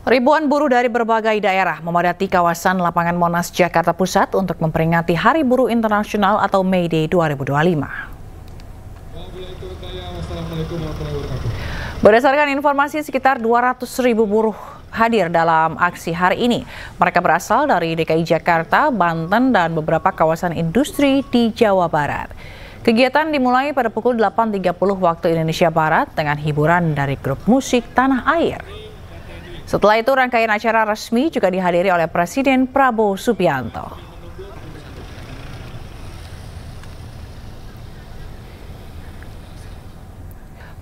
Ribuan buruh dari berbagai daerah memadati kawasan lapangan Monas, Jakarta Pusat untuk memperingati Hari Buruh Internasional atau May Day 2025. Berdasarkan informasi, sekitar 200.000 buruh hadir dalam aksi hari ini. Mereka berasal dari DKI Jakarta, Banten, dan beberapa kawasan industri di Jawa Barat. Kegiatan dimulai pada pukul 8.30 waktu Indonesia Barat dengan hiburan dari grup musik Tanah Air. Setelah itu, rangkaian acara resmi juga dihadiri oleh Presiden Prabowo Subianto.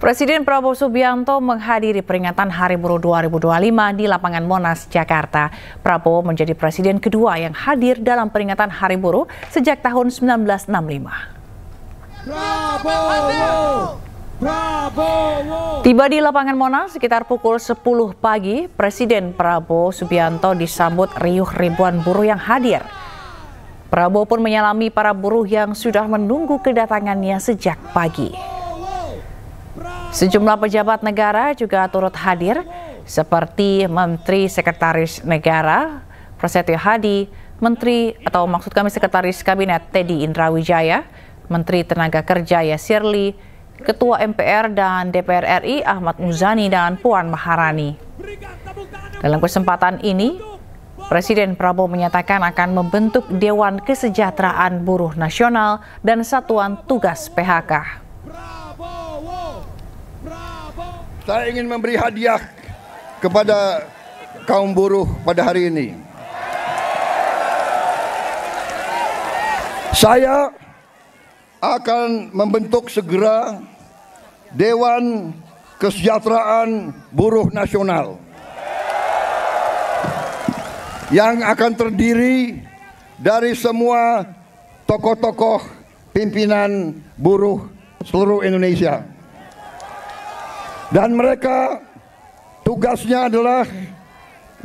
Presiden Prabowo Subianto menghadiri peringatan Hari Buruh 2025 di lapangan Monas, Jakarta. Prabowo menjadi presiden kedua yang hadir dalam peringatan Hari Buruh sejak tahun 1965. Prabowo! Prabowo. Tiba di lapangan Monas sekitar pukul 10 pagi, Presiden Prabowo Subianto disambut riuh ribuan buruh yang hadir. Prabowo pun menyalami para buruh yang sudah menunggu kedatangannya sejak pagi. Sejumlah pejabat negara juga turut hadir, seperti Menteri Sekretaris Negara Prasetyo Hadi, Sekretaris Kabinet Teddy Indrawijaya, Menteri Tenaga Kerja Yasirli, Ketua MPR dan DPR RI Ahmad Muzani, dan Puan Maharani. Dalam kesempatan ini, Presiden Prabowo menyatakan akan membentuk Dewan Kesejahteraan Buruh Nasional dan Satuan Tugas PHK. Saya ingin memberi hadiah kepada kaum buruh pada hari ini. Saya akan membentuk segera Dewan Kesejahteraan Buruh Nasional yang akan terdiri dari semua tokoh-tokoh pimpinan buruh seluruh Indonesia. Dan mereka tugasnya adalah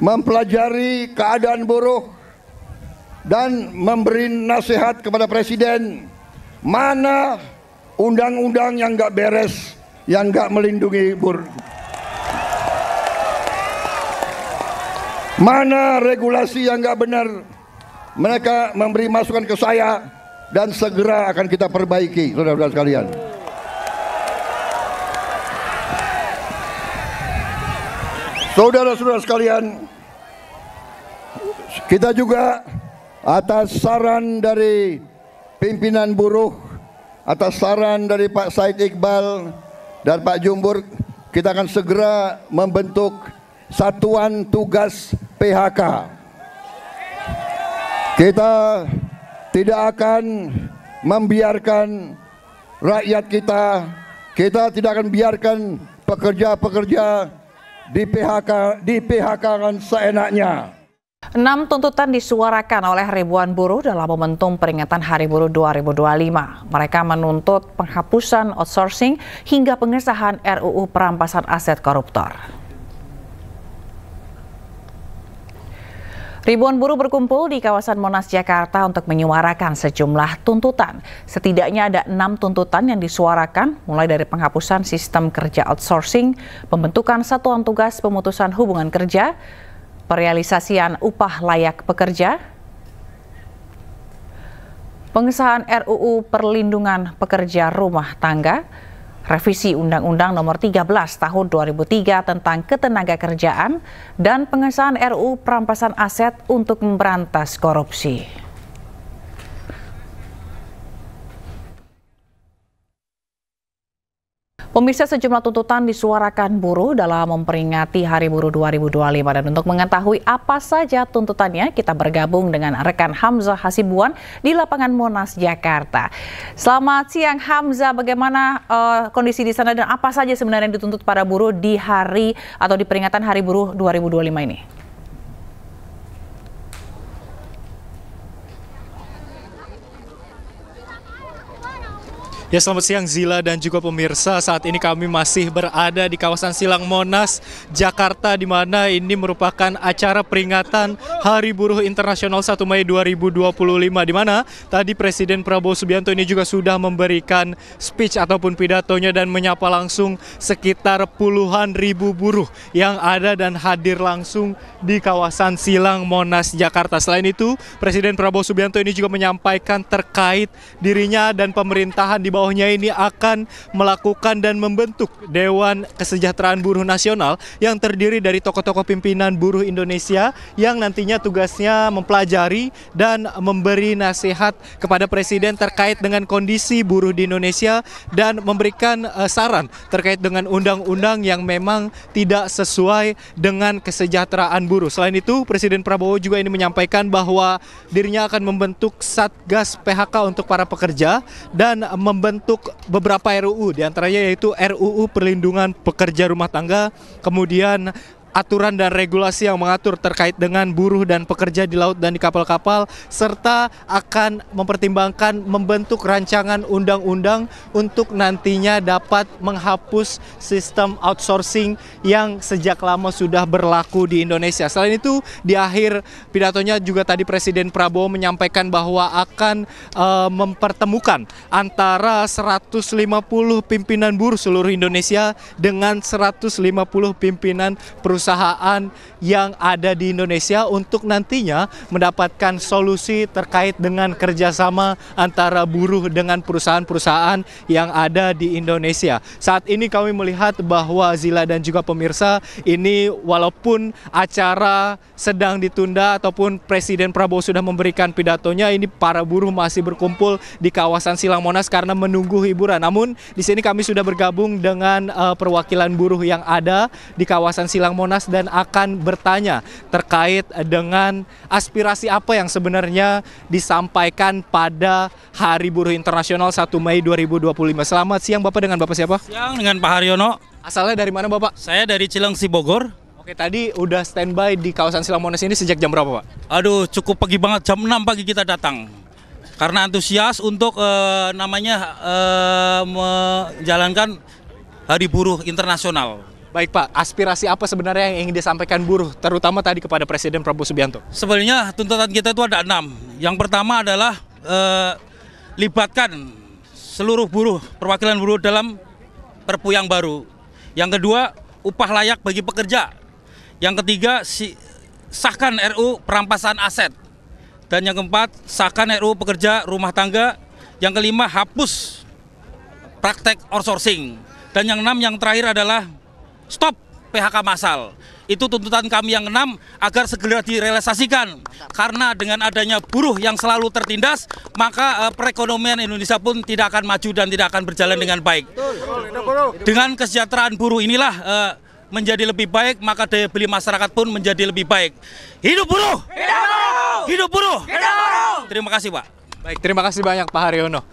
mempelajari keadaan buruh dan memberi nasihat kepada Presiden mana undang-undang yang nggak beres, yang nggak melindungi buruh. Mana regulasi yang nggak benar, mereka memberi masukan ke saya dan segera akan kita perbaiki, saudara-saudara sekalian. Saudara-saudara sekalian, kita juga atas saran dari pimpinan buruh, atas saran dari Pak Said Iqbal dan Pak Jumbur, kita akan segera membentuk Satuan Tugas PHK. Kita tidak akan membiarkan rakyat kita tidak akan biarkan pekerja-pekerja di PHK-kan seenaknya. 6 tuntutan disuarakan oleh ribuan buruh dalam momentum peringatan Hari Buruh 2025. Mereka menuntut penghapusan outsourcing hingga pengesahan RUU perampasan aset koruptor. Ribuan buruh berkumpul di kawasan Monas, Jakarta untuk menyuarakan sejumlah tuntutan. Setidaknya ada 6 tuntutan yang disuarakan, mulai dari penghapusan sistem kerja outsourcing, pembentukan satuan tugas pemutusan hubungan kerja, perealisasian upah layak pekerja, pengesahan RUU perlindungan pekerja rumah tangga, revisi Undang-Undang Nomor 13 Tahun 2003 tentang Ketenagakerjaan, dan pengesahan RUU perampasan aset untuk memberantas korupsi. Pemirsa, sejumlah tuntutan disuarakan buruh dalam memperingati Hari Buruh 2025. Dan untuk mengetahui apa saja tuntutannya, kita bergabung dengan rekan Hamzah Hasibuan di lapangan Monas, Jakarta. Selamat siang Hamzah, bagaimana kondisi di sana dan apa saja sebenarnya yang dituntut para buruh di hari atau di peringatan Hari Buruh 2025 ini? Ya, selamat siang Zila dan juga pemirsa. Saat ini kami masih berada di kawasan Silang Monas, Jakarta, di mana ini merupakan acara peringatan Hari Buruh Internasional 1 Mei 2025, di mana tadi Presiden Prabowo Subianto ini juga sudah memberikan speech ataupun pidatonya dan menyapa langsung sekitar puluhan ribu buruh yang ada dan hadir langsung di kawasan Silang Monas, Jakarta. Selain itu, Presiden Prabowo Subianto ini juga menyampaikan terkait dirinya dan pemerintahan di bawahnya ini akan melakukan dan membentuk Dewan Kesejahteraan Buruh Nasional yang terdiri dari tokoh-tokoh pimpinan buruh Indonesia yang nantinya tugasnya mempelajari dan memberi nasihat kepada Presiden terkait dengan kondisi buruh di Indonesia dan memberikan saran terkait dengan undang-undang yang memang tidak sesuai dengan kesejahteraan buruh. Selain itu, Presiden Prabowo juga ini menyampaikan bahwa dirinya akan membentuk Satgas PHK untuk para pekerja dan membentuk beberapa RUU, diantaranya yaitu RUU Perlindungan Pekerja Rumah Tangga, kemudian aturan dan regulasi yang mengatur terkait dengan buruh dan pekerja di laut dan di kapal-kapal, serta akan mempertimbangkan membentuk rancangan undang-undang untuk nantinya dapat menghapus sistem outsourcing yang sejak lama sudah berlaku di Indonesia. Selain itu, di akhir pidatonya juga tadi Presiden Prabowo menyampaikan bahwa akan mempertemukan antara 150 pimpinan buruh seluruh Indonesia dengan 150 pimpinan perusahaan yang ada di Indonesia untuk nantinya mendapatkan solusi terkait dengan kerjasama antara buruh dengan perusahaan-perusahaan yang ada di Indonesia. Saat ini kami melihat bahwa Zila dan juga pemirsa, ini walaupun acara sedang ditunda ataupun Presiden Prabowo sudah memberikan pidatonya, ini para buruh masih berkumpul di kawasan Silang Monas karena menunggu hiburan. Namun di sini kami sudah bergabung dengan perwakilan buruh yang ada di kawasan Silang Monas dan akan bertanya terkait dengan aspirasi apa yang sebenarnya disampaikan pada Hari Buruh Internasional 1 Mei 2025. Selamat siang Bapak, dengan Bapak siapa? Siang, dengan Pak Haryono. Asalnya dari mana Bapak? Saya dari Cilengsi, Bogor. Oke, tadi udah standby di kawasan Silang Monas ini sejak jam berapa Pak? Aduh, cukup pagi banget, jam 6 pagi kita datang. Karena antusias untuk menjalankan Hari Buruh Internasional. Baik Pak, aspirasi apa sebenarnya yang ingin disampaikan buruh, terutama tadi kepada Presiden Prabowo Subianto? Sebenarnya tuntutan kita itu ada 6. Yang pertama adalah libatkan seluruh buruh, perwakilan buruh dalam Perpu yang baru. Yang kedua, upah layak bagi pekerja. Yang ketiga, sahkan RUU perampasan aset. Dan yang keempat, sahkan RUU pekerja rumah tangga. Yang kelima, hapus praktek outsourcing. Dan yang 6, yang terakhir adalah stop PHK massal. Itu tuntutan kami yang 6 agar segera direalisasikan. Karena dengan adanya buruh yang selalu tertindas, maka perekonomian Indonesia pun tidak akan maju dan tidak akan berjalan dengan baik. Dengan kesejahteraan buruh inilah menjadi lebih baik, maka daya beli masyarakat pun menjadi lebih baik. Hidup buruh! Hidup buruh! Hidup buruh! Hidup buruh! Terima kasih Pak. Baik, terima kasih banyak Pak Haryono.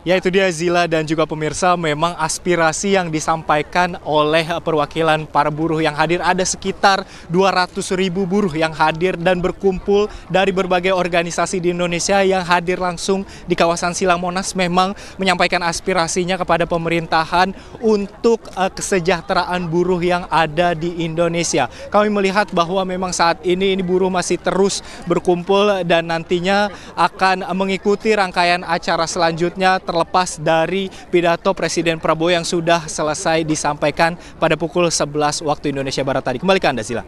Ya, itu dia Zila dan juga pemirsa, memang aspirasi yang disampaikan oleh perwakilan para buruh yang hadir. Ada sekitar 200.000 buruh yang hadir dan berkumpul dari berbagai organisasi di Indonesia yang hadir langsung di kawasan Silang Monas, memang menyampaikan aspirasinya kepada pemerintahan untuk kesejahteraan buruh yang ada di Indonesia. Kami melihat bahwa memang saat ini buruh masih terus berkumpul dan nantinya akan mengikuti rangkaian acara selanjutnya terlepas dari pidato Presiden Prabowo yang sudah selesai disampaikan pada pukul 11 waktu Indonesia Barat tadi. Kembali ke Anda, Zila.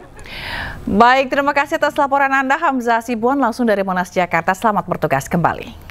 Baik, terima kasih atas laporan Anda, Hamzah Sibuan langsung dari Monas, Jakarta. Selamat bertugas kembali.